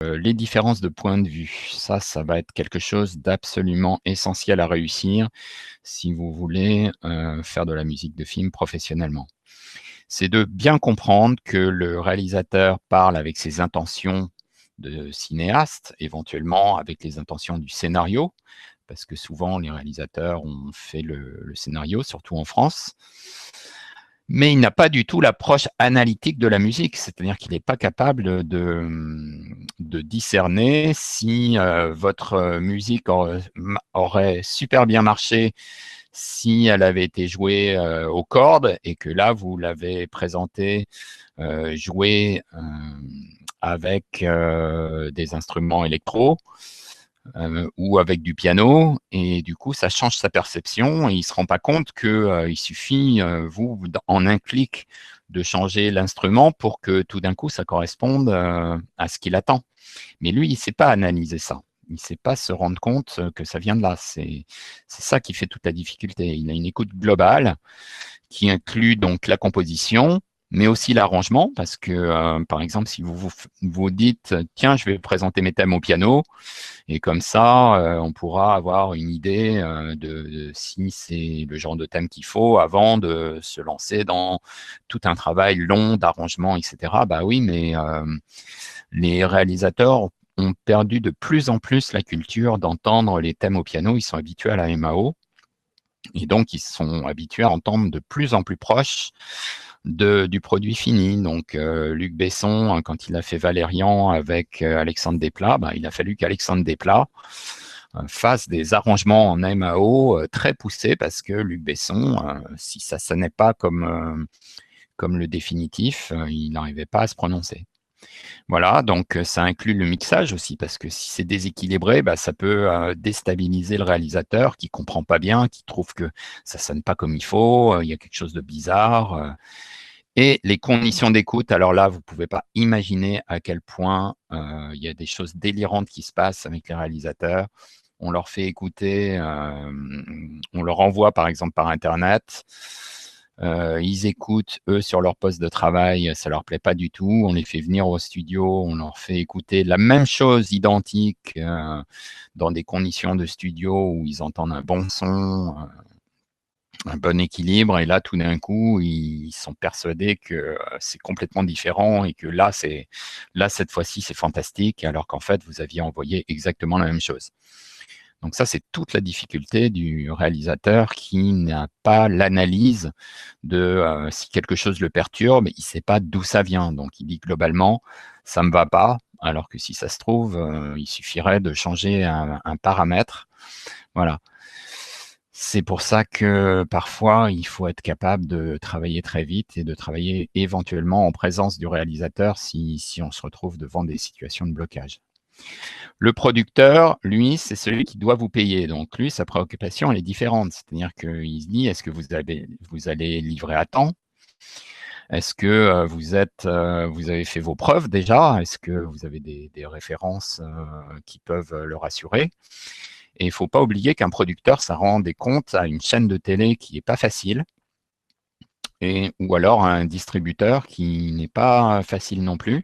Les différences de point de vue, ça va être quelque chose d'absolument essentiel à réussir si vous voulez, faire de la musique de film professionnellement. C'est de bien comprendre que le réalisateur parle avec ses intentions de cinéaste, éventuellement avec les intentions du scénario, parce que souvent les réalisateurs ont fait le scénario, surtout en France. Mais il n'a pas du tout l'approche analytique de la musique, c'est-à-dire qu'il n'est pas capable de discerner si votre musique aurait super bien marché si elle avait été jouée aux cordes et que là, vous l'avez présentée jouée avec des instruments électro ou avec du piano, et du coup, ça change sa perception et il ne se rend pas compte qu'il suffit, vous, en un clic, de changer l'instrument pour que tout d'un coup, ça corresponde à ce qu'il attend. Mais lui, il ne sait pas analyser ça. Il ne sait pas se rendre compte que ça vient de là. C'est ça qui fait toute la difficulté. Il a une écoute globale qui inclut donc la composition, mais aussi l'arrangement, parce que, par exemple, si vous dites, tiens, je vais présenter mes thèmes au piano, et comme ça, on pourra avoir une idée de si c'est le genre de thème qu'il faut avant de se lancer dans tout un travail long d'arrangement, etc. Bah oui, mais les réalisateurs ont perdu de plus en plus la culture d'entendre les thèmes au piano. Ils sont habitués à la MAO. Et donc, ils sont habitués à entendre de plus en plus proche du produit fini. Donc, Luc Besson, quand il a fait Valérian avec Alexandre Desplat, bah, il a fallu qu'Alexandre Desplat fasse des arrangements en MAO très poussés parce que Luc Besson, si ça ne sonnait pas comme le définitif, il n'arrivait pas à se prononcer. Voilà, donc ça inclut le mixage aussi, parce que si c'est déséquilibré, bah, ça peut déstabiliser le réalisateur qui comprend pas bien, qui trouve que ça sonne pas comme il faut, il y a quelque chose de bizarre. Et les conditions d'écoute, alors là, vous pouvez pas imaginer à quel point il y a des choses délirantes qui se passent avec les réalisateurs. On leur fait écouter, on leur envoie par exemple par Internet. Ils écoutent, eux, sur leur poste de travail, ça leur plaît pas du tout. On les fait venir au studio, on leur fait écouter la même chose identique dans des conditions de studio où ils entendent un bon son, un bon équilibre. Et là, tout d'un coup, ils sont persuadés que c'est complètement différent et que là, cette fois-ci, c'est fantastique, alors qu'en fait, vous aviez envoyé exactement la même chose. Donc ça, c'est toute la difficulté du réalisateur qui n'a pas l'analyse de si quelque chose le perturbe, il ne sait pas d'où ça vient. Donc il dit globalement, ça ne me va pas, alors que si ça se trouve, il suffirait de changer un paramètre. Voilà. C'est pour ça que parfois, il faut être capable de travailler très vite et de travailler éventuellement en présence du réalisateur si on se retrouve devant des situations de blocage. Le producteur, lui, c'est celui qui doit vous payer. Donc, lui, sa préoccupation, elle est différente. C'est-à-dire qu'il se dit, est-ce que vous allez livrer à temps? Est-ce que vous avez fait vos preuves déjà? Est-ce que vous avez des références qui peuvent le rassurer? Et il ne faut pas oublier qu'un producteur, ça rend des comptes à une chaîne de télé qui n'est pas facile, ou alors à un distributeur qui n'est pas facile non plus.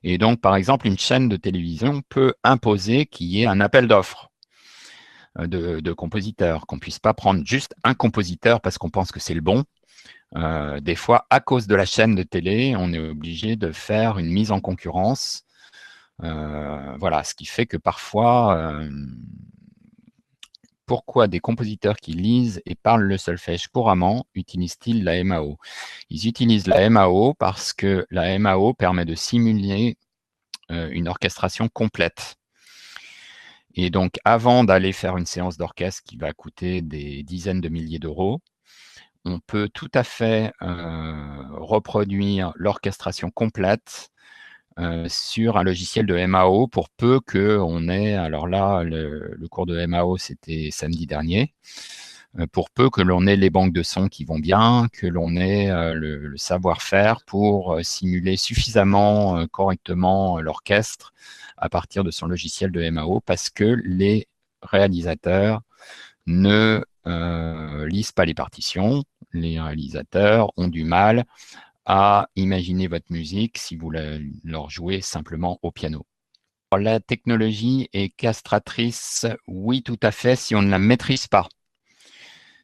Et donc, par exemple, une chaîne de télévision peut imposer qu'il y ait un appel d'offres de compositeurs, qu'on ne puisse pas prendre juste un compositeur parce qu'on pense que c'est le bon. Des fois, à cause de la chaîne de télé, on est obligé de faire une mise en concurrence. Voilà, ce qui fait que parfois, pourquoi des compositeurs qui lisent et parlent le solfège couramment utilisent-ils la MAO? Ils utilisent la MAO parce que la MAO permet de simuler une orchestration complète. Et donc, avant d'aller faire une séance d'orchestre qui va coûter des dizaines de milliers d'euros, on peut tout à fait reproduire l'orchestration complète sur un logiciel de MAO pour peu qu'on ait, alors là, le cours de MAO, c'était samedi dernier, pour peu que l'on ait les banques de sons qui vont bien, que l'on ait le savoir-faire pour simuler suffisamment correctement l'orchestre à partir de son logiciel de MAO, parce que les réalisateurs ne lisent pas les partitions. Les réalisateurs ont du mal à imaginer votre musique si vous leur jouez simplement au piano. La technologie est castratrice, oui, tout à fait, si on ne la maîtrise pas.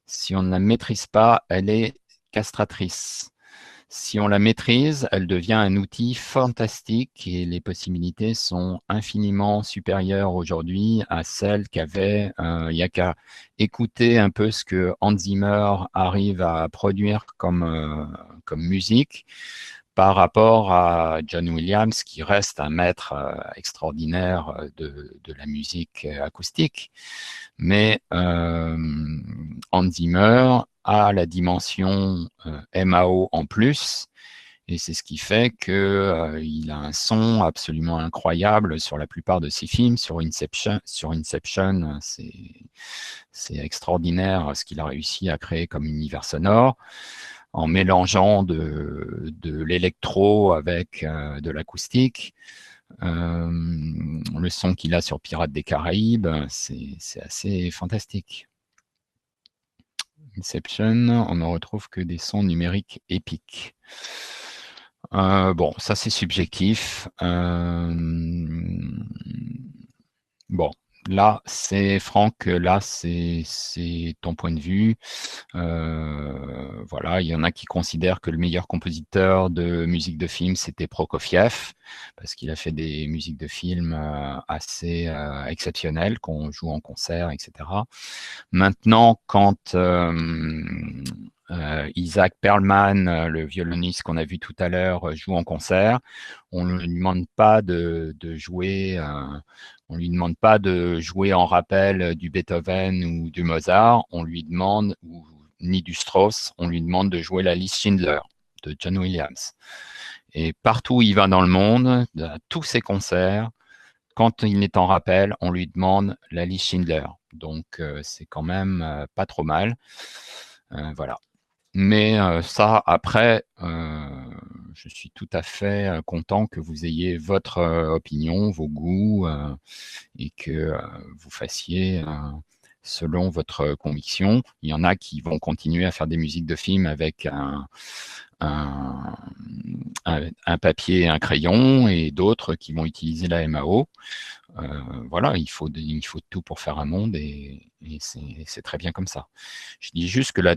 Si on ne la maîtrise pas, elle est castratrice. Si on la maîtrise, elle devient un outil fantastique et les possibilités sont infiniment supérieures aujourd'hui à celles qu'avait, il n'y a qu'à écouter un peu ce que Hans Zimmer arrive à produire comme musique par rapport à John Williams, qui reste un maître extraordinaire de la musique acoustique. Mais Hans Zimmer a la dimension MAO en plus, et c'est ce qui fait qu'il a un son absolument incroyable sur la plupart de ses films. Sur Inception, c'est extraordinaire ce qu'il a réussi à créer comme univers sonore, en mélangeant de l'électro avec de l'acoustique. Le son qu'il a sur Pirates des Caraïbes, c'est assez fantastique. Inception, on ne retrouve que des sons numériques épiques. Bon, ça c'est subjectif. Bon, là, c'est Franck, là, c'est ton point de vue. Voilà, il y en a qui considèrent que le meilleur compositeur de musique de film, c'était Prokofiev, parce qu'il a fait des musiques de film assez exceptionnelles, qu'on joue en concert, etc. Maintenant, quand Isaac Perlman, le violoniste qu'on a vu tout à l'heure, joue en concert, on ne lui demande pas de jouer... on lui demande pas de jouer en rappel du Beethoven ou du Mozart, on lui demande, ni du Strauss, on lui demande de jouer la liste Schindler de John Williams. Et partout où il va dans le monde, à tous ses concerts, quand il est en rappel, on lui demande la liste Schindler. Donc, c'est quand même pas trop mal. Voilà. Mais ça, après, je suis tout à fait content que vous ayez votre opinion, vos goûts, et que vous fassiez selon votre conviction. Il y en a qui vont continuer à faire des musiques de film avec un papier et un crayon, et d'autres qui vont utiliser la MAO. Voilà, il faut tout pour faire un monde, et c'est très bien comme ça. Je dis juste que la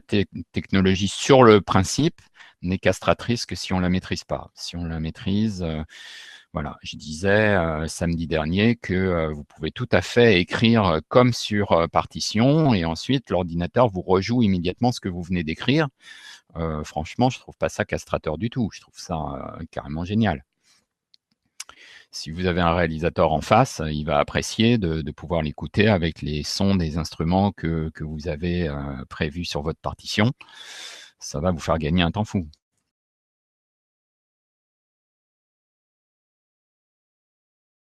technologie, sur le principe, n'est castratrice que si on ne la maîtrise pas. Si on la maîtrise, voilà, je disais samedi dernier que vous pouvez tout à fait écrire comme sur partition, et ensuite l'ordinateur vous rejoue immédiatement ce que vous venez d'écrire. Franchement, je ne trouve pas ça castrateur du tout. Je trouve ça carrément génial. Si vous avez un réalisateur en face, il va apprécier de pouvoir l'écouter avec les sons des instruments que vous avez prévus sur votre partition. Ça va vous faire gagner un temps fou.